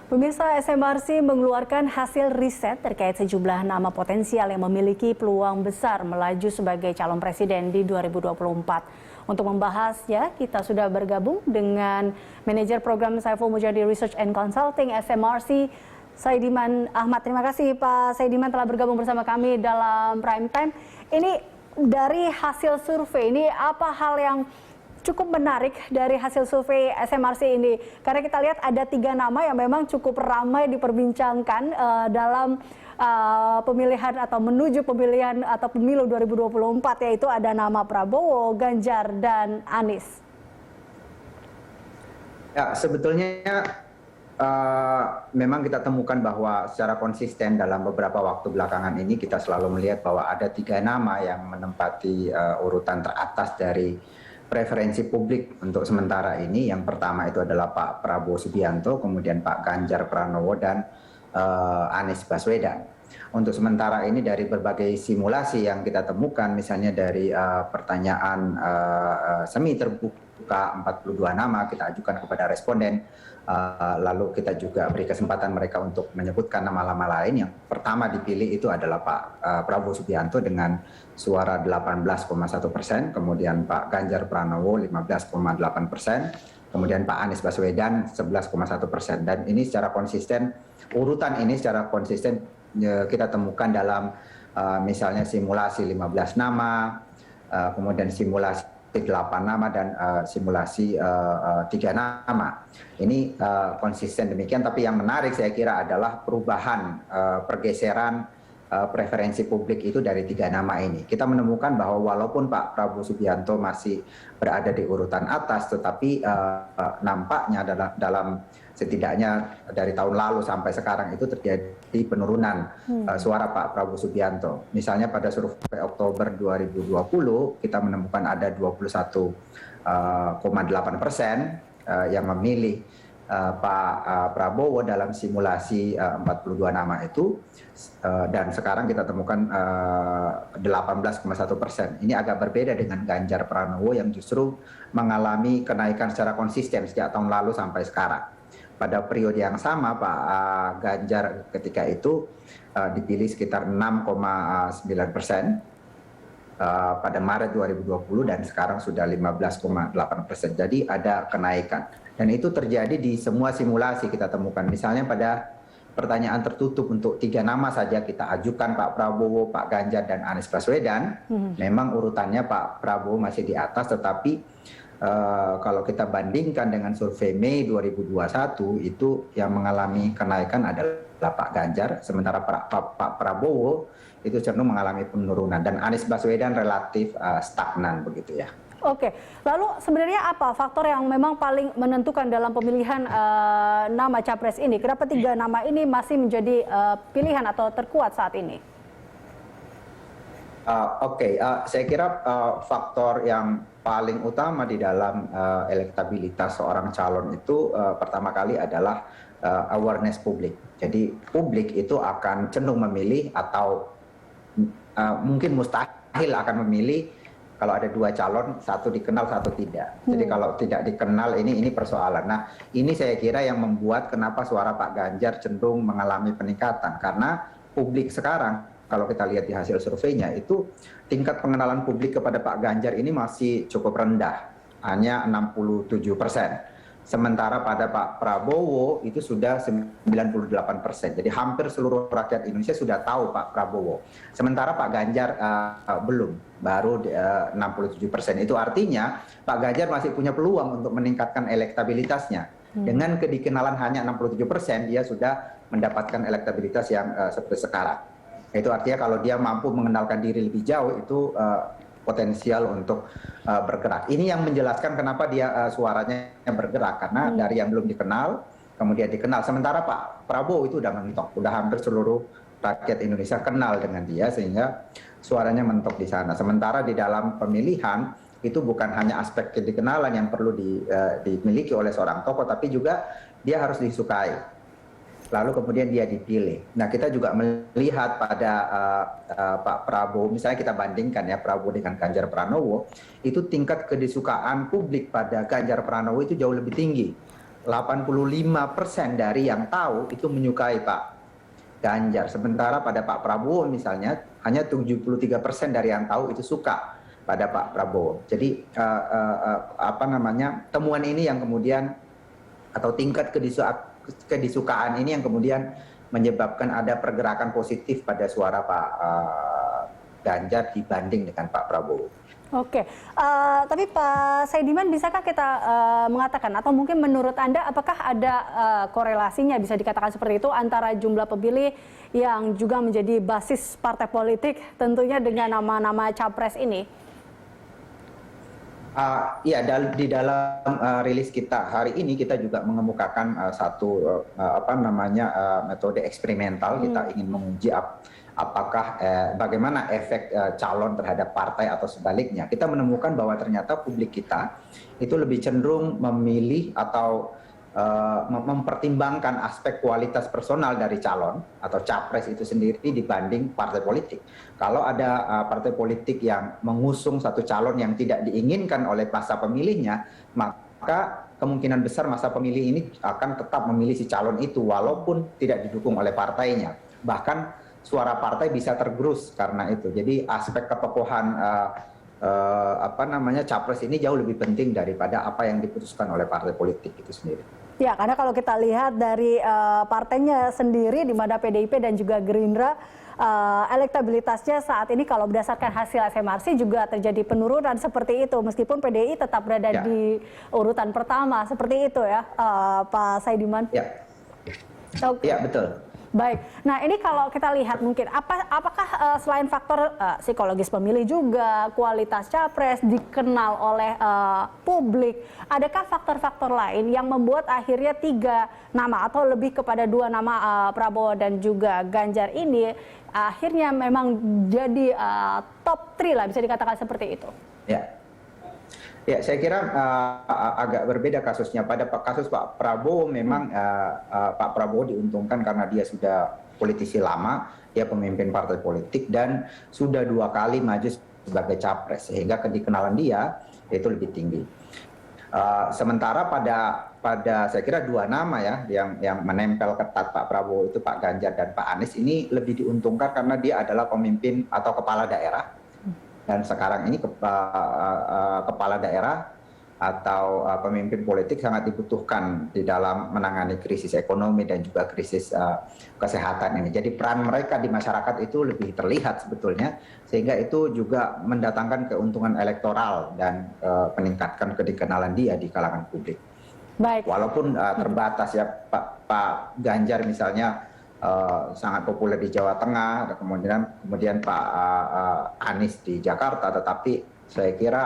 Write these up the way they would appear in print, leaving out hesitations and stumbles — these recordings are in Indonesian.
Pemirsa, SMRC mengeluarkan hasil riset terkait sejumlah nama potensial yang memiliki peluang besar melaju sebagai calon presiden di 2024. Untuk membahasnya, kita sudah bergabung dengan manajer program Saiful Mujadi Research and Consulting SMRC, Saidiman Ahmad. Terima kasih Pak Saidiman telah bergabung bersama kami dalam Prime Time. Ini dari hasil survei, ini apa hal yang cukup menarik dari hasil survei SMRC ini? Karena kita lihat ada 3 nama yang memang cukup ramai diperbincangkan dalam pemilihan atau menuju pemilihan atau pemilu 2024, yaitu ada nama Prabowo, Ganjar, dan Anies. Ya, sebetulnya memang kita temukan bahwa secara konsisten dalam beberapa waktu belakangan ini kita selalu melihat bahwa ada 3 nama yang menempati urutan teratas dari preferensi publik untuk sementara ini. Yang pertama itu adalah Pak Prabowo Subianto, kemudian Pak Ganjar Pranowo, dan Anies Baswedan. Untuk sementara ini dari berbagai simulasi yang kita temukan, misalnya dari pertanyaan semi terbuka 42 nama kita ajukan kepada responden, lalu kita juga beri kesempatan mereka untuk menyebutkan nama-nama lain. Yang pertama dipilih itu adalah Pak Prabowo Subianto dengan suara 18,1%, kemudian Pak Ganjar Pranowo 15,8%, kemudian Pak Anies Baswedan 11,1%. Dan ini secara konsisten, urutan ini secara konsisten kita temukan dalam misalnya simulasi 15 nama, kemudian simulasi 8 nama, dan simulasi 3 nama. Ini konsisten demikian, tapi yang menarik saya kira adalah perubahan pergeseran preferensi publik itu dari 3 nama ini. Kita menemukan bahwa walaupun Pak Prabowo Subianto masih berada di urutan atas, tetapi nampaknya dalam setidaknya dari tahun lalu sampai sekarang itu terjadi penurunan suara Pak Prabowo Subianto. Misalnya pada survei Oktober 2020 kita menemukan ada 21,8% yang memilih Pak Prabowo dalam simulasi 42 nama itu, dan sekarang kita temukan 18,1%. Ini agak berbeda dengan Ganjar Pranowo yang justru mengalami kenaikan secara konsisten sejak tahun lalu sampai sekarang. Pada periode yang sama Pak Ganjar ketika itu dipilih sekitar 6,9% pada Maret 2020, dan sekarang sudah 15,8%. Jadi ada kenaikan. Dan itu terjadi di semua simulasi kita temukan. Misalnya pada pertanyaan tertutup untuk 3 nama saja kita ajukan Pak Prabowo, Pak Ganjar, dan Anies Baswedan. Memang urutannya Pak Prabowo masih di atas, tetapi kalau kita bandingkan dengan survei Mei 2021 itu yang mengalami kenaikan adalah Pak Ganjar, sementara Pak Prabowo itu cenderung mengalami penurunan, dan Anies Baswedan relatif stagnan begitu ya. Oke, lalu sebenarnya apa faktor yang memang paling menentukan dalam pemilihan nama capres ini? Kenapa 3 nama ini masih menjadi pilihan atau terkuat saat ini? Saya kira faktor yang paling utama di dalam elektabilitas seorang calon itu pertama kali adalah awareness publik. Jadi publik itu akan cenderung memilih atau mungkin mustahil akan memilih kalau ada 2 calon, satu dikenal, satu tidak. Jadi kalau tidak dikenal ini persoalan. Nah, ini saya kira yang membuat kenapa suara Pak Ganjar cenderung mengalami peningkatan. Karena publik sekarang, kalau kita lihat di hasil surveinya, itu tingkat pengenalan publik kepada Pak Ganjar ini masih cukup rendah, hanya 67%. Sementara pada Pak Prabowo itu sudah 98%. Jadi hampir seluruh rakyat Indonesia sudah tahu Pak Prabowo. Sementara Pak Ganjar belum, baru 67%. Itu artinya Pak Ganjar masih punya peluang untuk meningkatkan elektabilitasnya. Dengan kedikenalan hanya 67%, dia sudah mendapatkan elektabilitas yang seperti sekarang. Itu artinya kalau dia mampu mengenalkan diri lebih jauh, itu potensial untuk bergerak. Ini yang menjelaskan kenapa dia suaranya bergerak, karena dari yang belum dikenal kemudian dikenal. Sementara Pak Prabowo itu udah mentok, udah hampir seluruh rakyat Indonesia kenal dengan dia, sehingga suaranya mentok di sana. Sementara di dalam pemilihan itu bukan hanya aspek kedikenalan yang perlu dimiliki oleh seorang tokoh, tapi juga dia harus disukai. Lalu kemudian dia dipilih. Nah, kita juga melihat pada Pak Prabowo, misalnya kita bandingkan ya Prabowo dengan Ganjar Pranowo, itu tingkat kedisukaan publik pada Ganjar Pranowo itu jauh lebih tinggi 85% dari yang tahu itu menyukai Pak Ganjar. Sementara pada Pak Prabowo misalnya hanya 73% dari yang tahu itu suka pada Pak Prabowo. Jadi apa namanya, temuan ini yang kemudian atau tingkat kedisukaan ini yang kemudian menyebabkan ada pergerakan positif pada suara Pak Ganjar dibanding dengan Pak Prabowo. Oke, tapi Pak Saidiman, bisakah kita mengatakan atau mungkin menurut Anda apakah ada korelasinya, bisa dikatakan seperti itu, antara jumlah pemilih yang juga menjadi basis partai politik tentunya dengan nama-nama capres ini? Ya, di dalam rilis kita hari ini kita juga mengemukakan satu apa namanya metode eksperimental. Kita ingin menguji apakah bagaimana efek calon terhadap partai atau sebaliknya. Kita menemukan bahwa ternyata publik kita itu lebih cenderung memilih atau mempertimbangkan aspek kualitas personal dari calon atau capres itu sendiri dibanding partai politik. Kalau ada partai politik yang mengusung satu calon yang tidak diinginkan oleh masa pemilihnya, maka kemungkinan besar masa pemilih ini akan tetap memilih si calon itu walaupun tidak didukung oleh partainya. Bahkan suara partai bisa tergerus karena itu. Jadi aspek ketokohan apa namanya capres ini jauh lebih penting daripada apa yang diputuskan oleh partai politik itu sendiri. Ya, karena kalau kita lihat dari partainya sendiri, di mana PDIP dan juga Gerindra, elektabilitasnya saat ini kalau berdasarkan hasil SMRC juga terjadi penurunan seperti itu, meskipun PDI tetap berada di urutan pertama, seperti itu ya, Pak Saidiman? Ya, ya betul. Baik, nah ini kalau kita lihat mungkin apakah selain faktor psikologis pemilih juga, kualitas capres dikenal oleh publik, adakah faktor-faktor lain yang membuat akhirnya 3 nama atau lebih kepada 2 nama Prabowo dan juga Ganjar ini akhirnya memang jadi top 3 lah, bisa dikatakan seperti itu? Ya, saya kira agak berbeda kasusnya. Pada kasus Pak Prabowo memang Pak Prabowo diuntungkan karena dia sudah politisi lama, dia pemimpin partai politik dan sudah 2 kali maju sebagai capres, sehingga kedikenalan dia itu lebih tinggi. Sementara pada saya kira 2 nama ya yang menempel ketat Pak Prabowo itu Pak Ganjar dan Pak Anies ini lebih diuntungkan karena dia adalah pemimpin atau kepala daerah. Dan sekarang ini kepala daerah atau pemimpin politik sangat dibutuhkan di dalam menangani krisis ekonomi dan juga krisis kesehatan ini. Jadi peran mereka di masyarakat itu lebih terlihat sebetulnya, sehingga itu juga mendatangkan keuntungan elektoral dan meningkatkan kedikenalan dia di kalangan publik. Baik. Walaupun terbatas ya, Pak Ganjar misalnya sangat populer di Jawa Tengah, kemudian Pak Anies di Jakarta, tetapi saya kira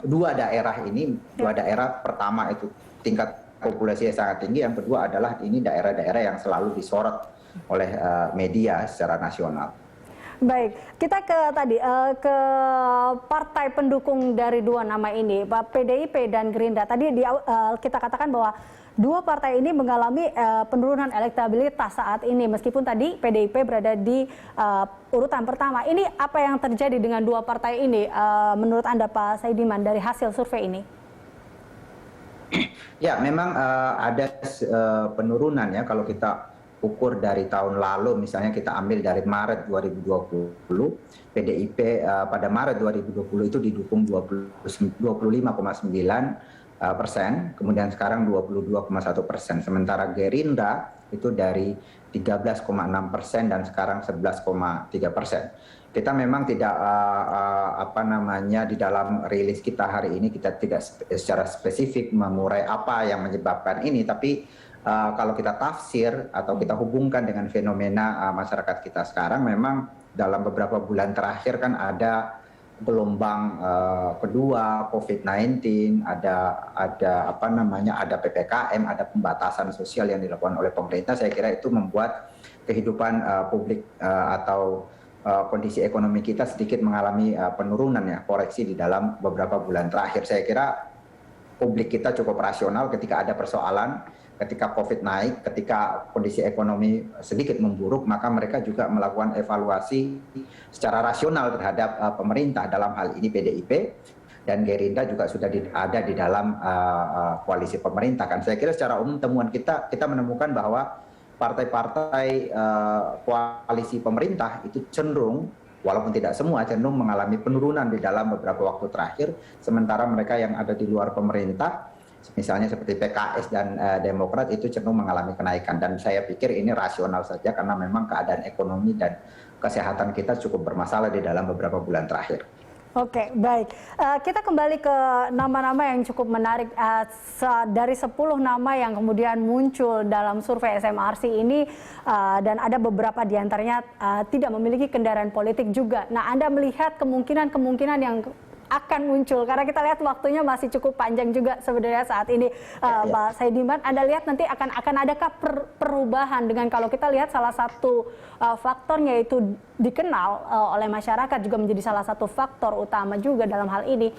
dua daerah pertama itu tingkat populasi yang sangat tinggi, yang kedua adalah ini daerah-daerah yang selalu disorot oleh media secara nasional. Baik, kita ke partai pendukung dari 2 nama ini, Pak, PDIP dan Gerindra. Tadi kita katakan bahwa 2 partai ini mengalami penurunan elektabilitas saat ini, meskipun tadi PDIP berada di urutan pertama. Ini apa yang terjadi dengan 2 partai ini menurut Anda, Pak Saidiman, dari hasil survei ini? Ya, memang ada penurunan ya kalau kita ukur dari tahun lalu, misalnya kita ambil dari Maret 2020, PDIP pada Maret 2020 itu didukung 25,9%, kemudian sekarang 22,1%. Sementara Gerindra itu dari 13,6% dan sekarang 11,3%. Kita memang tidak di dalam rilis kita hari ini kita tidak secara spesifik mengurai apa yang menyebabkan ini, tapi kalau kita tafsir atau kita hubungkan dengan fenomena masyarakat kita sekarang, memang dalam beberapa bulan terakhir kan ada gelombang kedua COVID-19, ada PPKM, ada pembatasan sosial yang dilakukan oleh pemerintah. Saya kira itu membuat kehidupan publik atau kondisi ekonomi kita sedikit mengalami penurunan ya, koreksi di dalam beberapa bulan terakhir. Saya kira publik kita cukup rasional ketika ada persoalan. Ketika COVID naik, ketika kondisi ekonomi sedikit memburuk, maka mereka juga melakukan evaluasi secara rasional terhadap pemerintah, dalam hal ini PDIP. dan Gerindra juga sudah ada di dalam koalisi pemerintah kan. Saya kira secara umum temuan kita menemukan bahwa partai-partai koalisi pemerintah itu cenderung, walaupun tidak semua, cenderung mengalami penurunan di dalam beberapa waktu terakhir, sementara mereka yang ada di luar pemerintah, misalnya seperti PKS dan Demokrat, itu cenderung mengalami kenaikan. Dan saya pikir ini rasional saja karena memang keadaan ekonomi dan kesehatan kita cukup bermasalah di dalam beberapa bulan terakhir. Oke, baik. Kita kembali ke nama-nama yang cukup menarik. Dari 10 nama yang kemudian muncul dalam survei SMRC ini, dan ada beberapa diantaranya tidak memiliki kendaraan politik juga. Nah, Anda melihat kemungkinan yang akan muncul, karena kita lihat waktunya masih cukup panjang juga sebenarnya saat ini, Pak Saidiman. Anda lihat nanti akan adakah perubahan dengan, kalau kita lihat salah satu faktornya itu dikenal oleh masyarakat juga menjadi salah satu faktor utama juga dalam hal ini.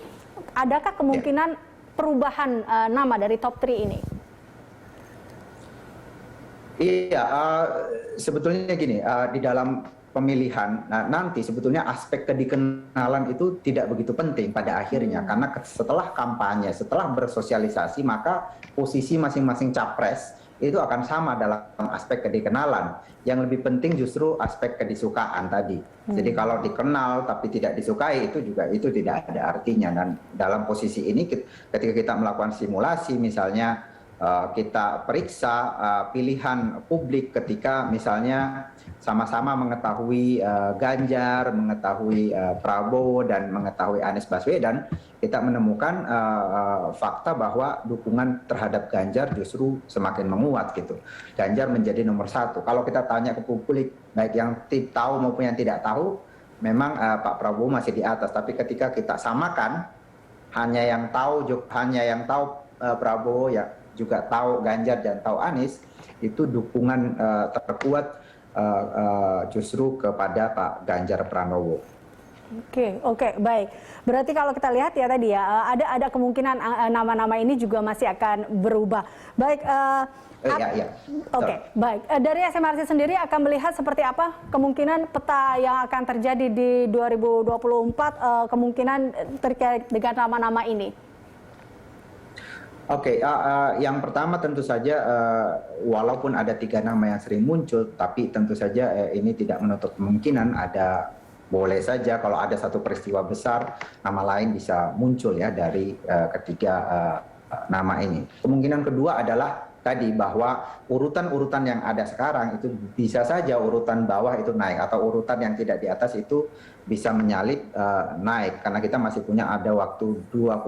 Adakah kemungkinan perubahan nama dari top 3 ini? Iya, sebetulnya gini, di dalam pemilihan, nanti sebetulnya aspek kedikenalan itu tidak begitu penting pada akhirnya, karena setelah kampanye, setelah bersosialisasi, maka posisi masing-masing capres itu akan sama dalam aspek kedikenalan. Yang lebih penting justru aspek kedisukaan tadi. Jadi kalau dikenal tapi tidak disukai, itu tidak ada artinya. Dan dalam posisi ini ketika kita melakukan simulasi, misalnya kita periksa pilihan publik ketika misalnya sama-sama mengetahui Ganjar, mengetahui Prabowo, dan mengetahui Anies Baswedan, kita menemukan fakta bahwa dukungan terhadap Ganjar justru semakin menguat gitu. Ganjar menjadi nomor 1. Kalau kita tanya ke publik, baik yang tahu maupun yang tidak tahu, memang Pak Prabowo masih di atas. Tapi ketika kita samakan, hanya yang tahu Prabowo, ya juga tahu Ganjar dan tahu Anies, itu dukungan terkuat justru kepada Pak Ganjar Pranowo. Oke, baik. Berarti kalau kita lihat ya tadi ya, ada kemungkinan nama-nama ini juga masih akan berubah. Baik. Ya. Oke, baik. Dari SMRC sendiri akan melihat seperti apa kemungkinan peta yang akan terjadi di 2024, kemungkinan terkait dengan nama-nama ini? Oke, yang pertama tentu saja walaupun ada 3 nama yang sering muncul, tapi tentu saja ini tidak menutup kemungkinan boleh saja kalau ada satu peristiwa besar, nama lain bisa muncul ya dari ketiga nama ini. Kemungkinan kedua adalah tadi bahwa urutan-urutan yang ada sekarang itu bisa saja urutan bawah itu naik, atau urutan yang tidak di atas itu bisa menyalip naik, karena kita masih punya ada waktu 2,5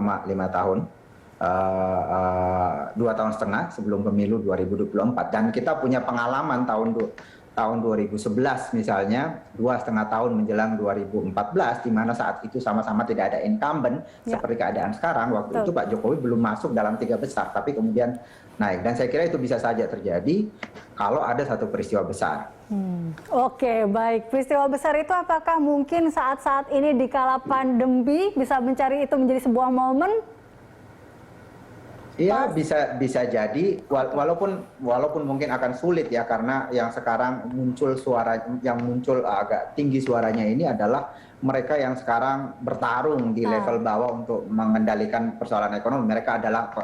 tahun. 2,5 tahun sebelum pemilu 2024, dan kita punya pengalaman tahun 2011 misalnya, 2,5 tahun menjelang 2014, di mana saat itu sama-sama tidak ada incumbent seperti keadaan sekarang. Waktu itu Pak Jokowi belum masuk dalam 3 besar, tapi kemudian naik, dan saya kira itu bisa saja terjadi kalau ada satu peristiwa besar. Oke, baik. Peristiwa besar itu apakah mungkin saat-saat ini di kala pandemi bisa mencari itu menjadi sebuah momen? Iya, bisa jadi, walaupun mungkin akan sulit ya, karena yang sekarang muncul agak tinggi suaranya ini adalah mereka yang sekarang bertarung di level bawah untuk mengendalikan persoalan ekonomi. Mereka adalah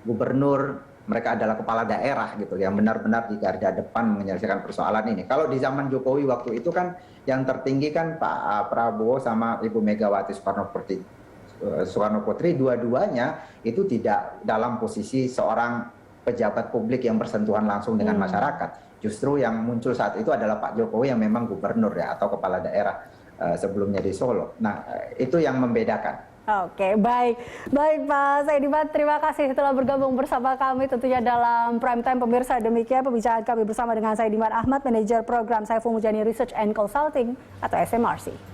gubernur, mereka adalah kepala daerah gitu, yang benar-benar di garda depan menyelesaikan persoalan ini. Kalau di zaman Jokowi waktu itu kan yang tertinggi kan Pak Prabowo sama Ibu Megawati Soekarno Putri, dua-duanya itu tidak dalam posisi seorang pejabat publik yang bersentuhan langsung dengan masyarakat. Justru yang muncul saat itu adalah Pak Jokowi yang memang gubernur ya, atau kepala daerah sebelumnya di Solo. Nah, itu yang membedakan. Oke, baik Pak Saidiman, terima kasih telah bergabung bersama kami tentunya dalam Prime Time. Pemirsa, demikian pembicaraan kami bersama dengan Saidiman Ahmad, Manajer Program Saiful Mujani Research and Consulting atau SMRC.